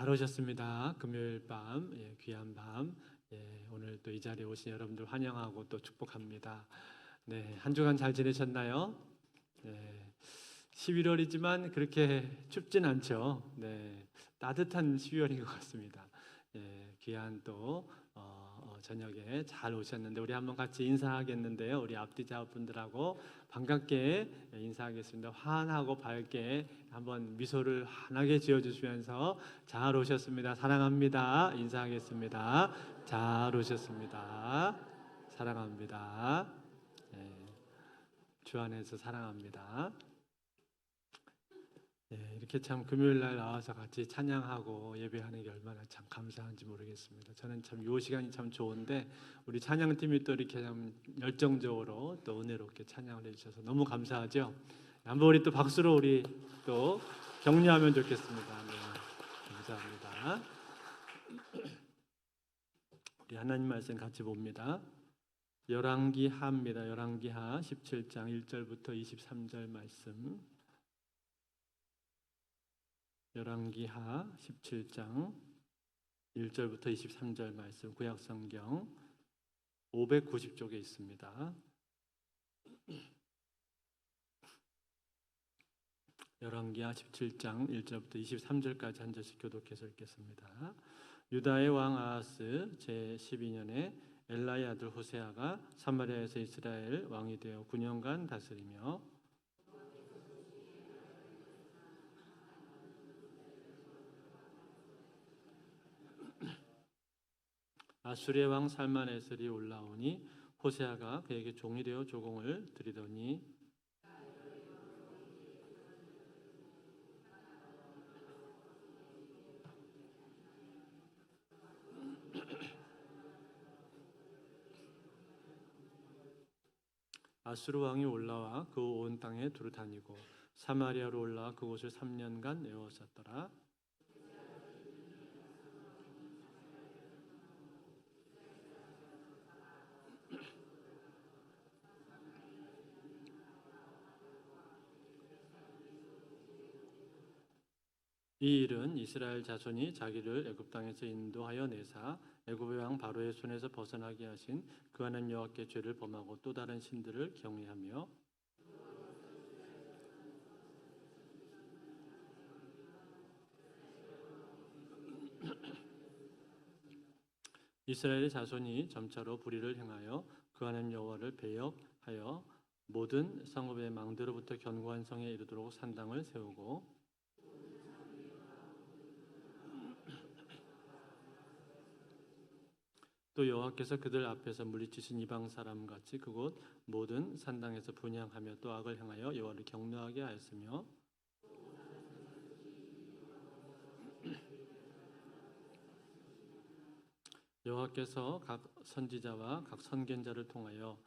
잘 오셨습니다. 금요일 밤, 귀한 밤, 오늘 또 이 자리에 오신 여러분들 환영하고 또 축복합니다. 네, 한 주간 잘 지내셨나요? 네, 11월이지만 그렇게 춥진 않죠. 네, 따뜻한 12월인 것 같습니다. 귀한 또 저녁에 잘 오셨는데 우리 한번 같이 인사하겠는데요. 우리 앞뒤 좌우분들하고 반갑게 인사하겠습니다. 환하고 밝게 한번 미소를 환하게 지어주시면서 잘 오셨습니다. 사랑합니다. 인사하겠습니다. 잘 오셨습니다. 사랑합니다. 주 안에서 사랑합니다. 이렇게 참 금요일 날 나와서 같이 찬양하고 예배하는 게 얼마나 참 감사한지 모르겠습니다. 저는 참 이 시간이 참 좋은데 우리 찬양팀이 또 이렇게 참 열정적으로 또 은혜롭게 찬양을 해주셔서 너무 감사하죠. 한번 우리 또 박수로 우리 또 격려하면 좋겠습니다. 네, 감사합니다. 우리 하나님 말씀 같이 봅니다. 열왕기하입니다. 열왕기하 17장 1절부터 23절 말씀. 열왕기하 17장 1절부터 23절 말씀, 구약성경 590쪽에 있습니다. 열왕기하 17장 1절부터 23절까지 한 절씩 교독해서 읽겠습니다. 유다의 왕 아하스 제12년에 엘라의 아들 호세아가 사마리아에서 이스라엘 왕이 되어 9년간 다스리며 아수리의 왕 살만에셀이 올라오니 호세아가 그에게 종이 되어 조공을 드리더니 아수르 왕이 올라와 그 온 땅에 두루 다니고 사마리아로 올라와 그곳을 3년간 에워쌌더라. 이 일은 이스라엘 자손이 자기를 애굽 땅에서 인도하여 내사 애굽의 왕 바로의 손에서 벗어나게 하신 그 하나님 여호와께 죄를 범하고 또 다른 신들을 경외하며 이스라엘의 자손이 점차로 불의를 행하여 그 하나님 여호와를 배역하여 모든 성읍의 망대로부터 견고한 성에 이르도록 산당을 세우고 또 여호와께서 그들 앞에서 물리치신 이방 사람 같이 그곳 모든 산당에서 분향하며 또 악을 행하여 여호와를 경노하게 하였으며 여호와께서 각 선지자와 각 선견자를 통하여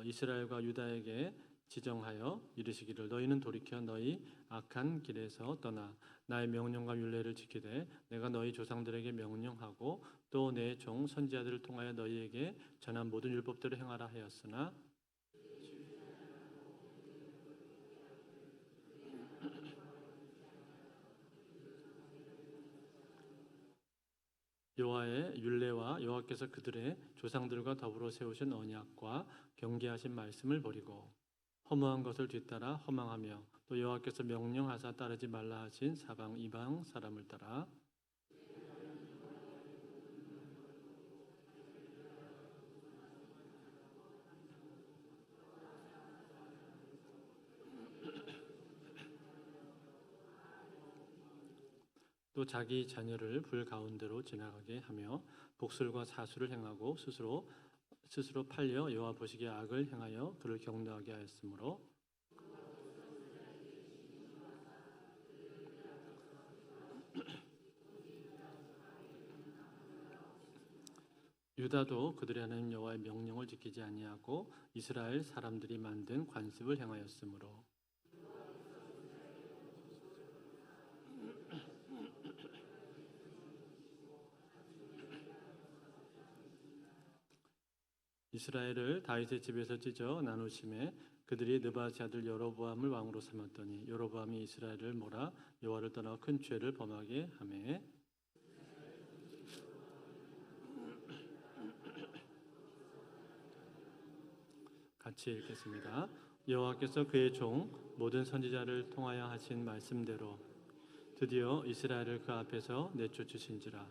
이스라엘과 유다에게 지정하여 이르시기를 너희는 돌이켜 너희 악한 길에서 떠나 나의 명령과 율례를 지키되 내가 너희 조상들에게 명령하고 또 내 종 선지자들을 통하여 너희에게 전한 모든 율법대로 행하라 하였으나 여호와의 율례와 여호와께서 그들의 조상들과 더불어 세우신 언약과 경계하신 말씀을 버리고 허무한 것을 뒤따라 허망하며 또 여호와께서 명령하사 따르지 말라 하신 사방 이방 사람을 따라 또 자기 자녀를 불 가운데로 지나가게 하며 복술과 사수를 행하고 스스로 팔려 여호와 보시기에 악을 행하여 그를 경노하게 하였으므로 유다도 그들의 하나님 여호와의 명령을 지키지 아니하고 이스라엘 사람들이 만든 관습을 행하였으므로 이스라엘을 다윗의 집에서 찢어 나누심에 그들이 느바시 아들 여로보암을 왕으로 삼았더니 여로보암이 이스라엘을 몰아 여호와를 떠나 큰 죄를 범하게 하매 같이 읽겠습니다. 여호와께서 그의 종 모든 선지자를 통하여 하신 말씀대로 드디어 이스라엘을 그 앞에서 내쫓으신지라.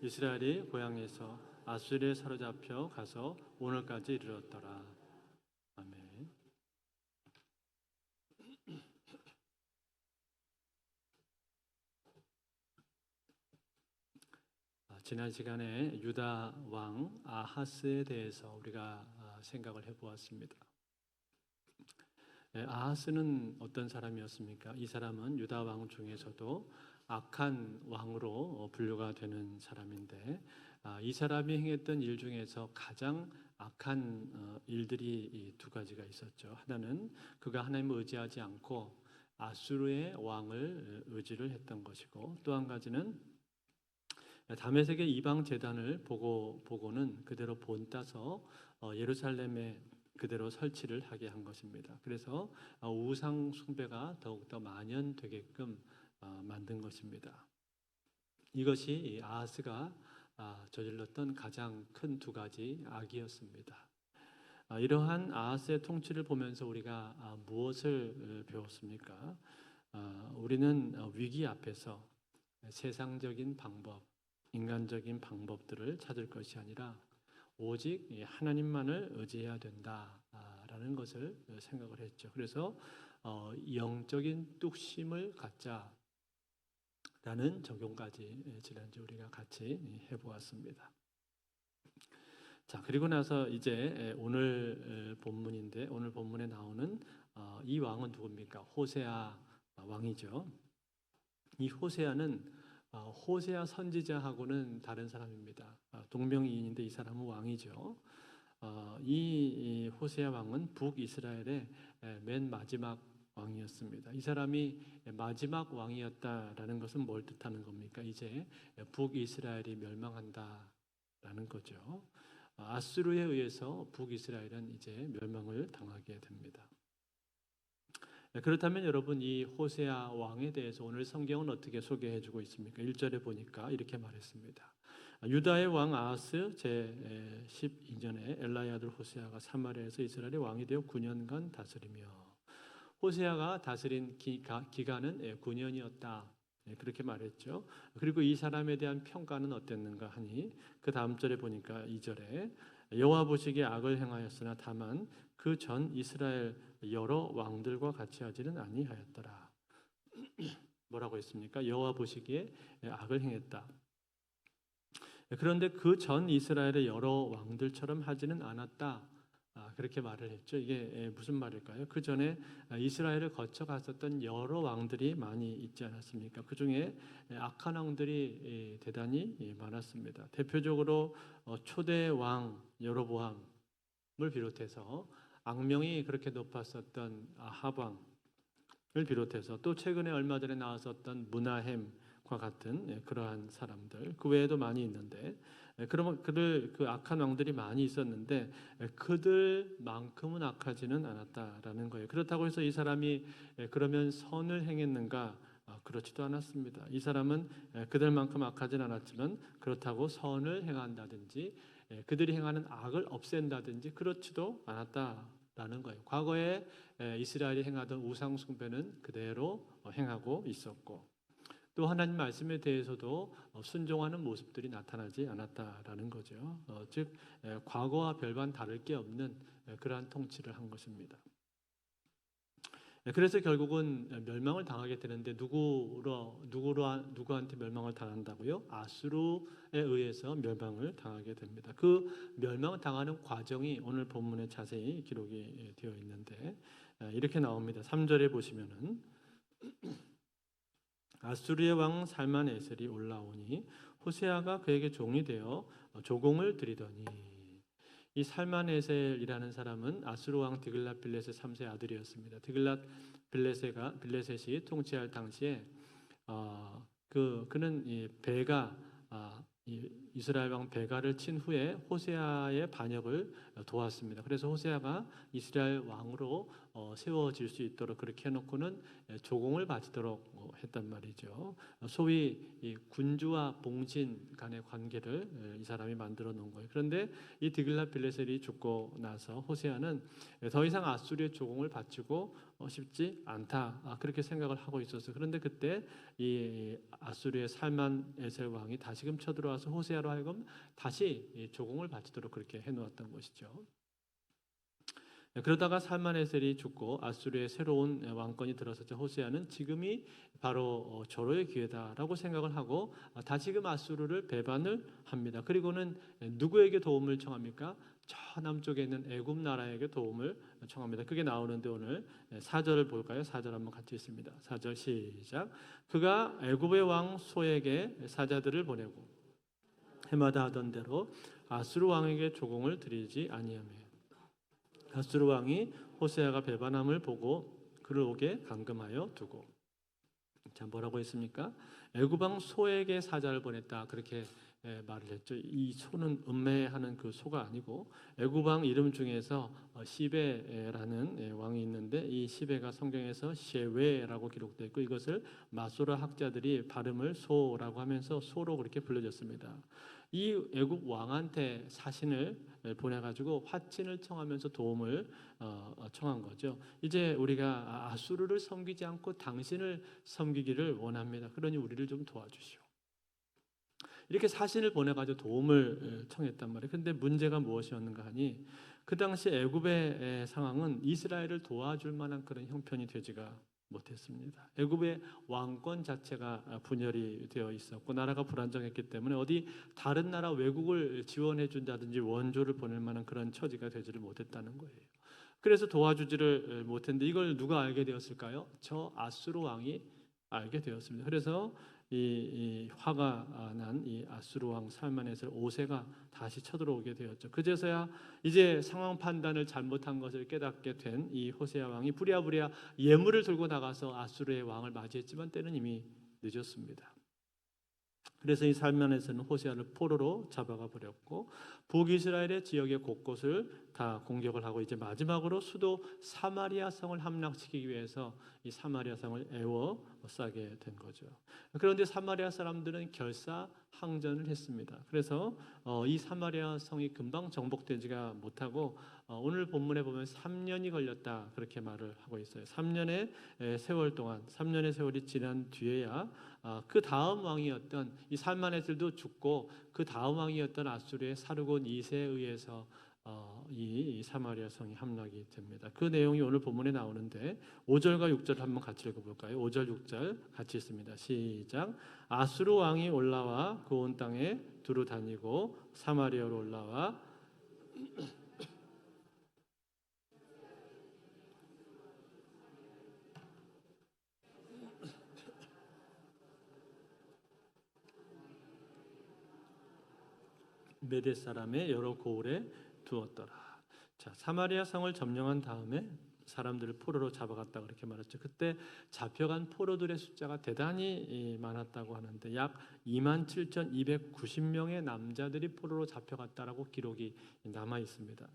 이스라엘이 고향에서 아수르에 사로잡혀 가서 오늘까지 이르렀더라. 아멘. 지난 시간에 유다 왕 아하스에 대해서 우리가 생각을 해보았습니다. 아하스는 어떤 사람이었습니까? 이 사람은 유다 왕 중에서도 악한 왕으로 분류가 되는 사람인데, 이 사람이 행했던 일 중에서 가장 악한 일들이 두 가지가 있었죠. 하나는 그가 하나님을 의지하지 않고 아수르의 왕을 의지를 했던 것이고, 또 한 가지는 다메섹의 이방 제단을 보고는 그대로 본따서 예루살렘에 그대로 설치를 하게 한 것입니다. 그래서 우상 숭배가 더욱더 만연되게끔 만든 것입니다. 이것이 아하스가 저질렀던 가장 큰 두 가지 악이었습니다. 이러한 아하스의 통치를 보면서 우리가 무엇을 배웠습니까? 우리는 위기 앞에서 세상적인 방법, 인간적인 방법들을 찾을 것이 아니라 오직 하나님만을 의지해야 된다라는 것을 생각을 했죠. 그래서 영적인 뚝심을 갖자라는 적용까지 지난주 우리가 같이 해보았습니다. 자, 그리고 나서 이제 오늘 본문인데, 오늘 본문에 나오는 이 왕은 누굽니까? 호세아 왕이죠. 이 호세아는 호세아 선지자하고는 다른 사람입니다. 동명이인인데 이 사람은 왕이죠. 이 호세아 왕은 북이스라엘의 맨 마지막 왕이었습니다. 이 사람이 마지막 왕이었다라는 것은 뭘 뜻하는 겁니까? 이제 북이스라엘이 멸망한다라는 거죠. 아수르에 의해서 북이스라엘은 이제 멸망을 당하게 됩니다. 그렇다면 여러분, 이 호세아 왕에 대해서 오늘 성경은 어떻게 소개해주고 있습니까? 1절에 보니까 이렇게 말했습니다. 유다의 왕 아하스 제12년에 엘라의 아들 호세아가 사마리아에서 이스라엘의 왕이 되어 9년간 다스리며, 호세아가 다스린 기간은 9년이었다. 그렇게 말했죠. 그리고 이 사람에 대한 평가는 어땠는가 하니, 그 다음 절에 보니까 2절에 여호와 보시기에 악을 행하였으나 다만 그 전 이스라엘 여러 왕들과 같이 하지는 아니하였더라. 뭐라고 했습니까? 여호와 보시기에 악을 행했다. 그런데 그 전 이스라엘의 여러 왕들처럼 하지는 않았다. 그렇게 말을 했죠. 이게 무슨 말일까요? 그 전에 이스라엘을 거쳐 갔었던 여러 왕들이 많이 있지 않았습니까? 그 중에 악한 왕들이 대단히 많았습니다. 대표적으로 초대 왕 여로보암을 비롯해서 악명이 그렇게 높았었던 아합 왕을 비롯해서, 또 최근에 얼마 전에 나왔었던 무나헴과 같은 그러한 사람들, 그 외에도 많이 있는데, 그러면 그 악한 왕들이 많이 있었는데 그들만큼은 악하지는 않았다라는 거예요. 그렇다고 해서 이 사람이 그러면 선을 행했는가? 그렇지도 않았습니다. 이 사람은 그들만큼 악하진 않았지만 그렇다고 선을 행한다든지 그들이 행하는 악을 없앤다든지 그렇지도 않았다라는 거예요. 과거에 이스라엘이 행하던 우상 숭배는 그대로 행하고 있었고, 또 하나님 말씀에 대해서도 순종하는 모습들이 나타나지 않았다라는 거죠. 즉 과거와 별반 다를 게 없는 그러한 통치를 한 것입니다. 그래서 결국은 멸망을 당하게 되는데, 누구한테 멸망을 당한다고요? 아수르에 의해서 멸망을 당하게 됩니다. 그 멸망을 당하는 과정이 오늘 본문에 자세히 기록이 되어 있는데 이렇게 나옵니다. 3절에 보시면은 아수르의 왕 살만에셀이 올라오니 호세아가 그에게 종이 되어 조공을 드리더니, 이 살만에셀이라는 사람은 아수르 왕 드글랏빌레셋 3세 아들이었습니다. 드글랏빌레셋이 통치할 당시에 그는 이 이스라엘 왕 베가를 친 후에 호세아의 반역을 도왔습니다. 그래서 호세아가 이스라엘 왕으로 세워질 수 있도록 그렇게 해놓고는 조공을 바치도록 했단 말이죠. 소위 이 군주와 봉신 간의 관계를 이 사람이 만들어 놓은 거예요. 그런데 이 드글랏빌레셀이 죽고 나서 호세아는 더 이상 아수르의 조공을 바치고 싶지 않다, 그렇게 생각을 하고 있었어요. 그런데 그때 이 아수르의 살만에셀 왕이 다시금 쳐들어와서 호세아로 하여금 다시 조공을 바치도록 그렇게 해놓았던 것이죠. 그러다가 살만에셀이 죽고 아수르의 새로운 왕권이 들어섰죠. 호세아는 지금이 바로 절호의 기회다라고 생각을 하고 다시금 아수르를 배반을 합니다. 그리고는 누구에게 도움을 청합니까? 저 남쪽에 있는 애굽 나라에게 도움을 청합니다. 그게 나오는데 오늘 4절을 볼까요? 4절 한번 같이 읽습니다. 4절 시작. 그가 애굽의 왕 소에게 사자들을 보내고 해마다 하던 대로 아수르 왕에게 조공을 드리지 아니하며 아수르 왕이 호세아가 배반함을 보고 그를 오게 감금하여 두고. 자, 뭐라고 했습니까? 애굽 왕 소에게 사자를 보냈다, 그렇게 말을 했죠. 이 소는 음매하는 그 소가 아니고 애굽 왕 이름 중에서 시베라는 왕이 있는데 이 시베가 성경에서 셰웨라고 기록되어 있고 이것을 마소라 학자들이 발음을 소라고 하면서 소로 그렇게 불려졌습니다. 이 애굽 왕한테 사신을 보내가지고 화친을 청하면서 도움을 청한 거죠. 이제 우리가 아수르를 섬기지 않고 당신을 섬기기를 원합니다. 그러니 우리를 좀 도와주시오. 이렇게 사신을 보내가지고 도움을 청했단 말이에요. 그런데 문제가 무엇이었는가 하니 그 당시 애굽의 상황은 이스라엘을 도와줄 만한 그런 형편이 되지가 못했습니다. 애굽의 왕권 자체가 분열이 되어 있었고 나라가 불안정했기 때문에 어디 다른 나라 외국을 지원해 준다든지 원조를 보낼 만한 그런 처지가 되지를 못했다는 거예요. 그래서 도와주지를 못했는데 이걸 누가 알게 되었을까요? 저 아수르 왕이 알게 되었습니다. 그래서 이 화가 난 이 아수르 왕 살만에셀 5세가 다시 쳐들어오게 되었죠. 그제서야 이제 상황 판단을 잘못한 것을 깨닫게 된 이 호세아 왕이 부랴부랴 예물을 들고 나가서 아수르의 왕을 맞이했지만 때는 이미 늦었습니다. 그래서 이 살만에셀은 호세아를 포로로 잡아가 버렸고 북이스라엘의 지역의 곳곳을 다 공격을 하고 이제 마지막으로 수도 사마리아 성을 함락시키기 위해서 이 사마리아 성을 에워싸게 된 거죠. 그런데 사마리아 사람들은 결사항전을 했습니다. 그래서 이 사마리아 성이 금방 정복되지가 못하고 오늘 본문에 보면 3년이 걸렸다, 그렇게 말을 하고 있어요. 3년의 세월 동안 3년의 세월이 지난 뒤에야 그 다음 왕이었던 이 살만에셀도 죽고 그 다음 왕이었던 아수르의 사르곤 2세에 의해서 이 사마리아 성이 함락이 됩니다. 그 내용이 오늘 본문에 나오는데 5절과 6절 한번 같이 읽어볼까요? 5절 6절 같이 읽습니다. 시작. 아수르 왕이 올라와 그 온 땅에 두루 다니고 사마리아로 올라와 메대 사람의 여러 고을에 두었더라. 자, 사마리아 성을 점령한 다음에 사람들을 포로로 잡아갔다, 그렇게 말했죠. 그때 잡혀간 포로들의 숫자가 대단히 많았다고 하는데 약 27,290명의 남자들이 포로로 잡혀갔다라고 기록이 남아 있습니다.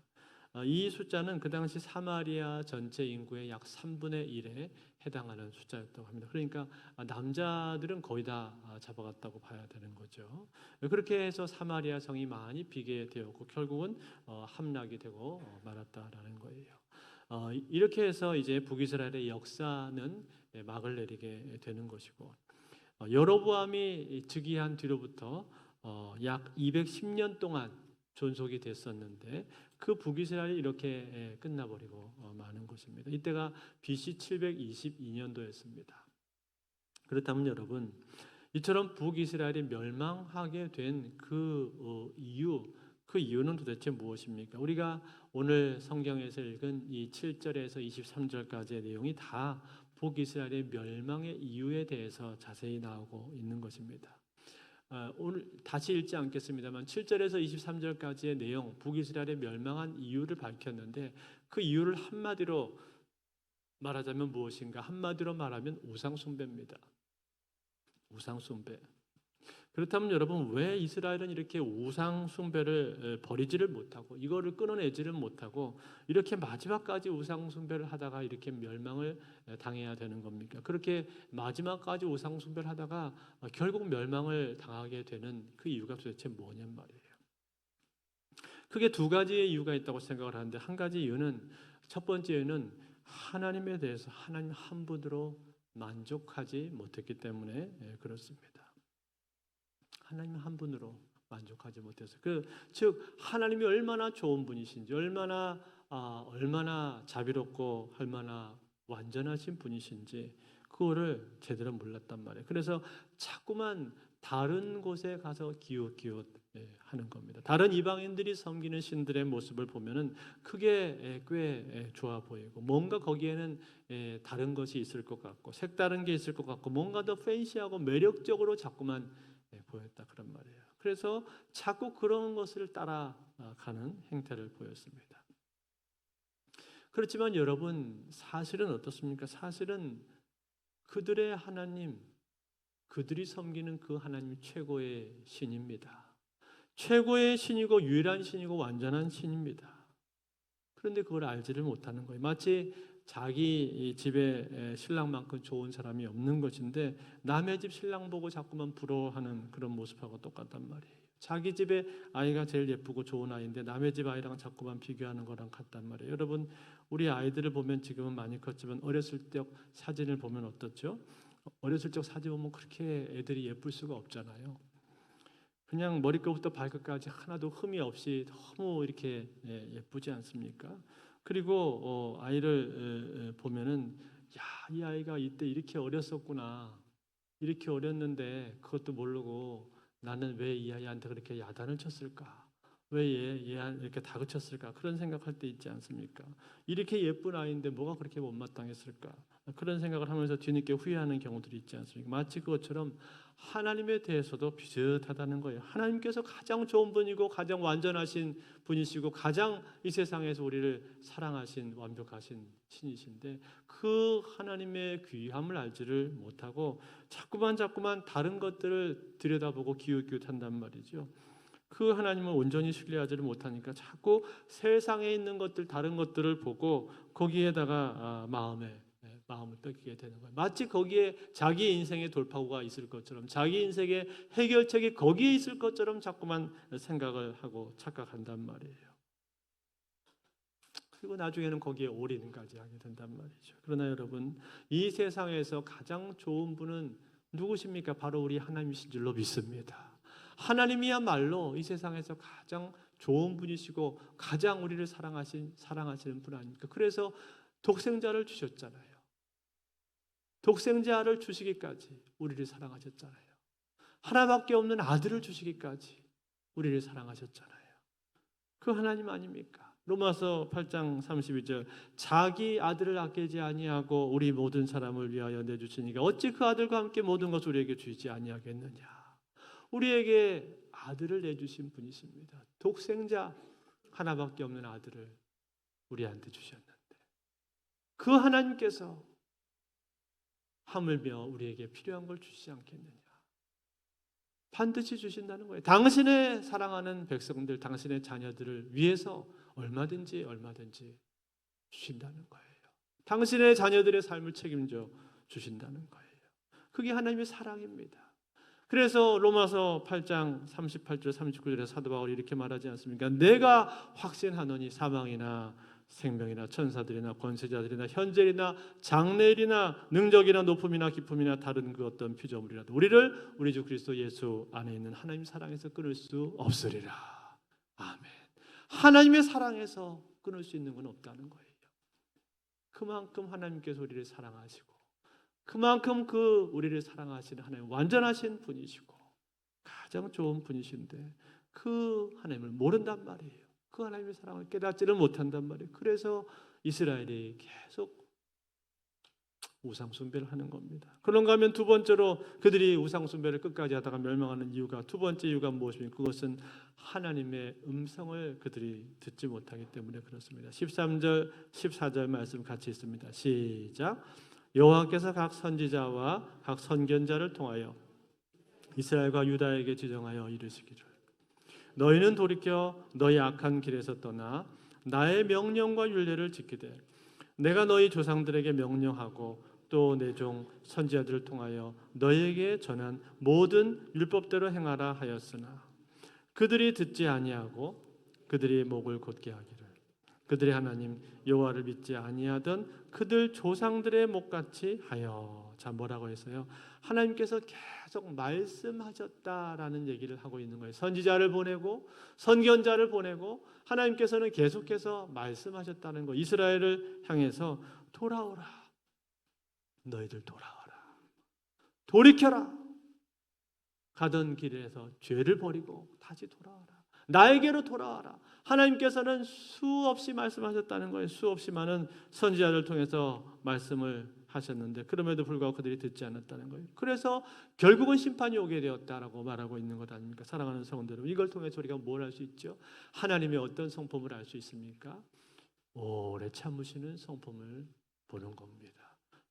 이 숫자는 그 당시 사마리아 전체 인구의 약 3분의 1에 해당하는 숫자였다고 합니다. 그러니까 남자들은 거의 다 잡아갔다고 봐야 되는 거죠. 그렇게 해서 사마리아 성이 많이 비게 되었고 결국은 함락이 되고 말았다라는 거예요. 이렇게 해서 이제 북이스라엘의 역사는 막을 내리게 되는 것이고 여로보암이 즉위한 뒤로부터 약 210년 동안 존속이 됐었는데 그 북이스라엘이 이렇게 끝나버리고 마는 것입니다. 이때가 BC 722년도였습니다. 그렇다면 여러분, 이처럼 북이스라엘이 멸망하게 된 그 이유는 도대체 무엇입니까? 우리가 오늘 성경에서 읽은 이 7절에서 23절까지의 내용이 다 북이스라엘의 멸망의 이유에 대해서 자세히 나오고 있는 것입니다. 오늘 다시 읽지 않겠습니다만 7절에서 23절까지의 내용, 북이스라엘의 멸망한 이유를 밝혔는데 그 이유를 한마디로 말하자면 무엇인가? 한마디로 말하면 우상숭배입니다. 우상숭배. 그렇다면 여러분, 왜 이스라엘은 이렇게 우상 숭배를 버리지를 못하고 이거를 끊어내지를 못하고 이렇게 마지막까지 우상 숭배를 하다가 이렇게 멸망을 당해야 되는 겁니까? 그렇게 마지막까지 우상 숭배를 하다가 결국 멸망을 당하게 되는 그 이유가 도대체 뭐냔 말이에요. 크게 두 가지의 이유가 있다고 생각을 하는데, 한 가지 이유는, 첫 번째 이유는 하나님에 대해서 하나님 한 분으로 만족하지 못했기 때문에 그렇습니다. 하나님 한 분으로 만족하지 못해서, 즉 하나님이 얼마나 좋은 분이신지, 얼마나 자비롭고 얼마나 완전하신 분이신지 그거를 제대로 몰랐단 말이에요. 그래서 자꾸만 다른 곳에 가서 기웃기웃 하는 겁니다. 다른 이방인들이 섬기는 신들의 모습을 보면은 크게 꽤 좋아 보이고, 뭔가 거기에는 다른 것이 있을 것 같고, 색다른 게 있을 것 같고, 뭔가 더 팬시하고 매력적으로 자꾸만 보였다, 그런 말이에요. 그래서 자꾸 그런 것을 따라가는 행태를 보였습니다. 그렇지만 여러분, 사실은 어떻습니까? 사실은 그들의 하나님, 그들이 섬기는 그 하나님이 최고의 신입니다. 최고의 신이고 유일한 신이고 완전한 신입니다. 그런데 그걸 알지를 못하는 거예요. 마치 자기 집에 신랑만큼 좋은 사람이 없는 것인데 남의 집 신랑 보고 자꾸만 부러워하는 그런 모습하고 똑같단 말이에요. 자기 집에 아이가 제일 예쁘고 좋은 아이인데 남의 집 아이랑 자꾸만 비교하는 거랑 같단 말이에요. 여러분, 우리 아이들을 보면 지금은 많이 컸지만 어렸을 때 사진을 보면 어떻죠? 어렸을 적 사진 보면 그렇게 애들이 예쁠 수가 없잖아요. 그냥 머리끝부터 발끝까지 하나도 흠이 없이 너무 이렇게 예쁘지 않습니까? 그리고 아이를 보면은, 야, 이 아이가 이때 이렇게 어렸었구나, 이렇게 어렸는데 그것도 모르고 나는 왜 이 아이한테 그렇게 야단을 쳤을까? 왜 얘 이렇게 다그쳤을까? 그런 생각할 때 있지 않습니까? 이렇게 예쁜 아이인데 뭐가 그렇게 못마땅했을까? 그런 생각을 하면서 뒤늦게 후회하는 경우들이 있지 않습니까? 마치 그것처럼 하나님에 대해서도 비슷하다는 거예요. 하나님께서 가장 좋은 분이고 가장 완전하신 분이시고 가장 이 세상에서 우리를 사랑하신 완벽하신 신이신데, 그 하나님의 귀함을 알지를 못하고 자꾸만 다른 것들을 들여다보고 기웃기웃한단 말이죠. 그 하나님을 온전히 신뢰하지를 못하니까 자꾸 세상에 있는 것들, 다른 것들을 보고 거기에다가 마음을 뺏기게 되는 거예요. 마치 거기에 자기 인생의 돌파구가 있을 것처럼, 자기 인생의 해결책이 거기에 있을 것처럼 자꾸만 생각을 하고 착각한단 말이에요. 그리고 나중에는 거기에 올인까지 하게 된단 말이죠. 그러나 여러분, 이 세상에서 가장 좋은 분은 누구십니까? 바로 우리 하나님이신 줄로 믿습니다. 하나님이야말로 이 세상에서 가장 좋은 분이시고 가장 우리를 사랑하시는 분 아닙니까? 그래서 독생자를 주셨잖아요. 독생자를 주시기까지 우리를 사랑하셨잖아요. 하나밖에 없는 아들을 주시기까지 우리를 사랑하셨잖아요. 그 하나님 아닙니까? 로마서 8장 32절, 자기 아들을 아끼지 아니하고 우리 모든 사람을 위하여 내주시니까 어찌 그 아들과 함께 모든 것을 우리에게 주지 아니하겠느냐. 우리에게 아들을 내주신 분이십니다. 독생자 하나밖에 없는 아들을 우리한테 주셨는데, 그 하나님께서 하물며 우리에게 필요한 걸 주시지 않겠느냐. 반드시 주신다는 거예요. 당신의 사랑하는 백성들, 당신의 자녀들을 위해서 얼마든지 주신다는 거예요. 당신의 자녀들의 삶을 책임져 주신다는 거예요. 그게 하나님의 사랑입니다. 그래서 로마서 8장 38절 39절에 사도 바울이 이렇게 말하지 않습니까? 내가 확신하노니 사망이나 생명이나 천사들이나 권세자들이나 현재이나 장래일이나 능력이나 높음이나 깊음이나 다른 그 어떤 피조물이라도 우리를 우리 주 그리스도 예수 안에 있는 하나님 사랑에서 끊을 수 없으리라. 아멘. 하나님의 사랑에서 끊을 수 있는 건 없다는 거예요. 그만큼 하나님께서 우리를 사랑하시고, 그만큼 그 우리를 사랑하시는 하나님 완전하신 분이시고 가장 좋은 분이신데 그 하나님을 모른단 말이에요. 그 하나님의 사랑을 깨닫지를 못한단 말이에요. 그래서 이스라엘이 계속 우상 숭배를 하는 겁니다. 그런가 하면 두 번째로 그들이 우상 숭배를 끝까지 하다가 멸망하는 이유가, 두 번째 이유가 무엇입니까? 그것은 하나님의 음성을 그들이 듣지 못하기 때문에 그렇습니다. 13절 14절 말씀 같이 있습니다. 시작. 여호와께서 각 선지자와 각 선견자를 통하여 이스라엘과 유다에게 지정하여 이르시기를 너희는 돌이켜 너희 악한 길에서 떠나 나의 명령과 율례를 지키되 내가 너희 조상들에게 명령하고 또 내 종 선지자들을 통하여 너희에게 전한 모든 율법대로 행하라 하였으나 그들이 듣지 아니하고 그들이 목을 곧게 하기를 그들의 하나님 여호와를 믿지 아니하던 그들 조상들의 목같이 하여. 자, 뭐라고 했어요? 하나님께서 계속 말씀하셨다라는 얘기를 하고 있는 거예요. 선지자를 보내고 선견자를 보내고 하나님께서는 계속해서 말씀하셨다는 거. 이스라엘을 향해서 돌아오라. 너희들 돌아와라. 돌이켜라. 가던 길에서 죄를 버리고 다시 돌아와라. 나에게로 돌아와라. 하나님께서는 수없이 말씀하셨다는 거예요. 수없이 많은 선지자를 통해서 말씀을 하셨는데 그럼에도 불구하고 그들이 듣지 않았다는 거예요. 그래서 결국은 심판이 오게 되었다라고 말하고 있는 것 아닙니까? 사랑하는 성도 여러분, 이걸 통해서 우리가 뭘 알 수 있죠? 하나님의 어떤 성품을 알 수 있습니까? 오래 참으시는 성품을 보는 겁니다.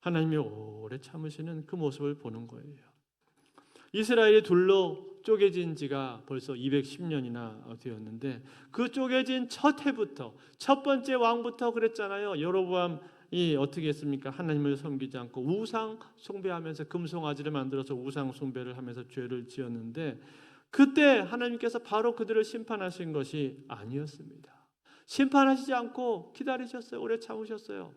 하나님이 오래 참으시는 그 모습을 보는 거예요. 이스라엘이 둘로 쪼개진 지가 벌써 210년이나 되었는데 그 쪼개진 첫 해부터 첫 번째 왕부터 그랬잖아요. 여로보암이 어떻게 했습니까? 하나님을 섬기지 않고 우상 숭배하면서 금송아지를 만들어서 우상 숭배를 하면서 죄를 지었는데 그때 하나님께서 바로 그들을 심판하신 것이 아니었습니다. 심판하시지 않고 기다리셨어요. 오래 참으셨어요.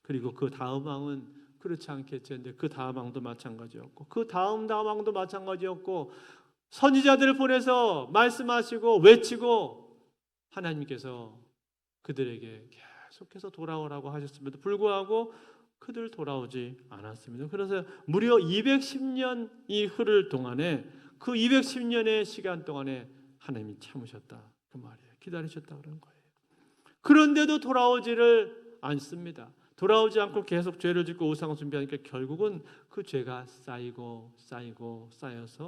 그리고 그 다음 왕은 그렇지 않겠지 했는데 그 다음 왕도 마찬가지였고 그 다음 왕도 마찬가지였고 선지자들을 보내서 말씀하시고 외치고 하나님께서 그들에게 계속해서 돌아오라고 하셨음에도 불구하고 그들 돌아오지 않았습니다. 그래서 무려 210년이 흐를 동안에 그 210년의 시간 동안에 하나님이 참으셨다 그 말이에요. 기다리셨다 그런 거예요. 그런데도 돌아오지를 않습니다. 돌아오지 않고 계속 죄를 짓고 우상 숭배하니까 결국은 그 죄가 쌓여서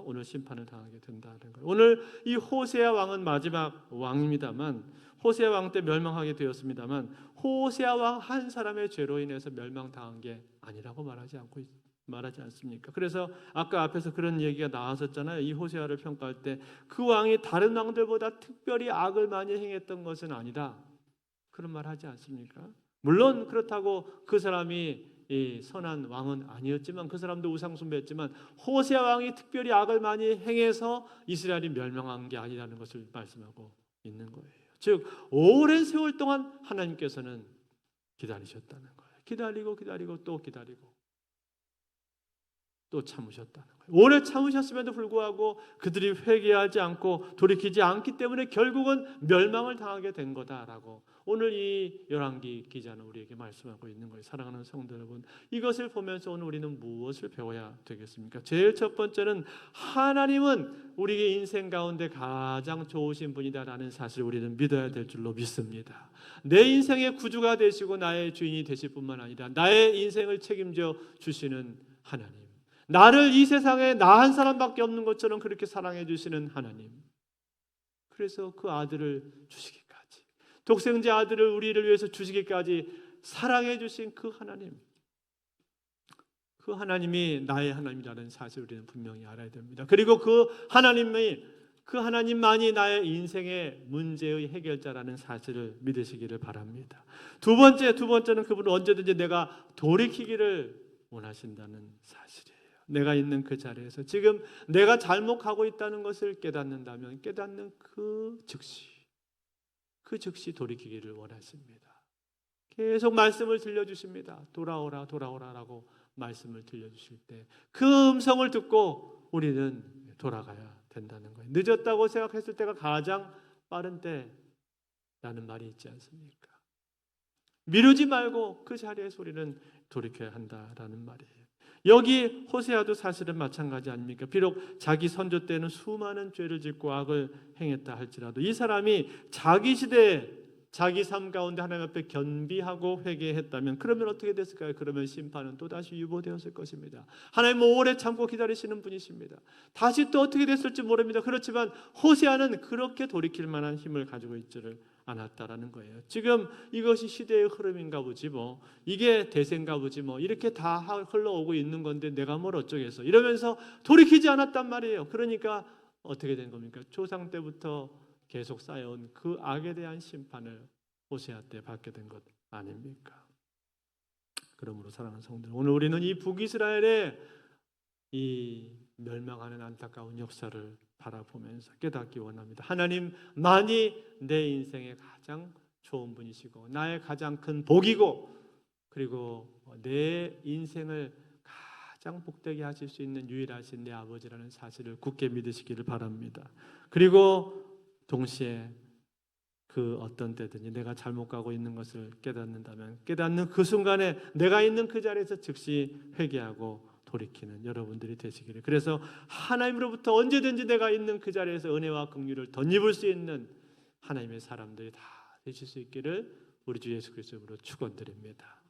오늘 심판을 당하게 된다는 거예요. 오늘 이 호세아 왕은 마지막 왕입니다만 호세아 왕 때 멸망하게 되었습니다만 호세아 왕 한 사람의 죄로 인해서 멸망당한 게 아니라고 말하지 않습니까? 그래서 아까 앞에서 그런 얘기가 나왔었잖아요. 이 호세아를 평가할 때 그 왕이 다른 왕들보다 특별히 악을 많이 행했던 것은 아니다. 그런 말 하지 않습니까? 물론 그렇다고 그 사람이 이 선한 왕은 아니었지만 그 사람도 우상 숭배했지만 호세아 왕이 특별히 악을 많이 행해서 이스라엘이 멸망한 게 아니라는 것을 말씀하고 있는 거예요. 즉 오랜 세월 동안 하나님께서는 기다리셨다는 거예요. 기다리고 또 참으셨다는 거예요. 오래 참으셨음에도 불구하고 그들이 회개하지 않고 돌이키지 않기 때문에 결국은 멸망을 당하게 된 거다라고 오늘 이 열왕기 기자는 우리에게 말씀하고 있는 거예요. 사랑하는 성도 여러분, 이것을 보면서 오늘 우리는 무엇을 배워야 되겠습니까? 제일 첫 번째는 하나님은 우리의 인생 가운데 가장 좋으신 분이다라는 사실을 우리는 믿어야 될 줄로 믿습니다. 내 인생의 구주가 되시고 나의 주인이 되실 뿐만 아니라 나의 인생을 책임져 주시는 하나님, 나를 이 세상에 나 한 사람밖에 없는 것처럼 그렇게 사랑해 주시는 하나님, 그래서 그 아들을 주시기까지 독생자 아들을 우리를 위해서 주시기까지 사랑해 주신 그 하나님, 그 하나님이 나의 하나님이라는 사실을 우리는 분명히 알아야 됩니다. 그리고 그 하나님만이 나의 인생의 문제의 해결자라는 사실을 믿으시기를 바랍니다. 두 번째는 그분은 언제든지 내가 돌이키기를 원하신다는 사실이에요. 내가 있는 그 자리에서 지금 내가 잘못하고 있다는 것을 깨닫는다면 깨닫는 그 즉시 돌이키기를 원하십니다. 계속 말씀을 들려주십니다. 돌아오라라고 말씀을 들려주실 때 그 음성을 듣고 우리는 돌아가야 된다는 거예요. 늦었다고 생각했을 때가 가장 빠른 때라는 말이 있지 않습니까? 미루지 말고 그 자리에서 우리는 돌이켜야 한다라는 말이에요. 여기 호세아도 사실은 마찬가지 아닙니까? 비록 자기 선조 때는 수많은 죄를 짓고 악을 행했다 할지라도 이 사람이 자기 시대에 자기 삶 가운데 하나님 앞에 겸비하고 회개했다면 그러면 어떻게 됐을까요? 그러면 심판은 또다시 유보되었을 것입니다. 하나님은 오래 참고 기다리시는 분이십니다. 다시 또 어떻게 됐을지 모릅니다. 그렇지만 호세아는 그렇게 돌이킬 만한 힘을 가지고 있지를 않았다라는 거예요. 지금 이것이 시대의 흐름인가 보지 뭐, 이게 대세인가 보지 뭐, 이렇게 다 흘러오고 있는 건데 내가 뭘 어쩌겠어 이러면서 돌이키지 않았단 말이에요. 그러니까 어떻게 된 겁니까? 조상 때부터 계속 쌓여온 그 악에 대한 심판을 호세아 때 받게 된 것 아닙니까? 그러므로 사랑하는 성도들, 오늘 우리는 이 북이스라엘의 이 멸망하는 안타까운 역사를 바라보면서 깨닫기 원합니다. 하나님만이 내 인생의 가장 좋은 분이시고 나의 가장 큰 복이고, 그리고 내 인생을 가장 복되게 하실 수 있는 유일하신 내 아버지라는 사실을 굳게 믿으시기를 바랍니다. 그리고 동시에 그 어떤 때든지 내가 잘못 가고 있는 것을 깨닫는다면 깨닫는 그 순간에 내가 있는 그 자리에서 즉시 회개하고 돌이키는 여러분들이 되시기를, 그래서 하나님으로부터 언제든지 내가 있는 그 자리에서 은혜와 긍휼을 덧입을 수 있는 하나님의 사람들이 다 되실 수 있기를 우리 주 예수 그리스도로 축원드립니다.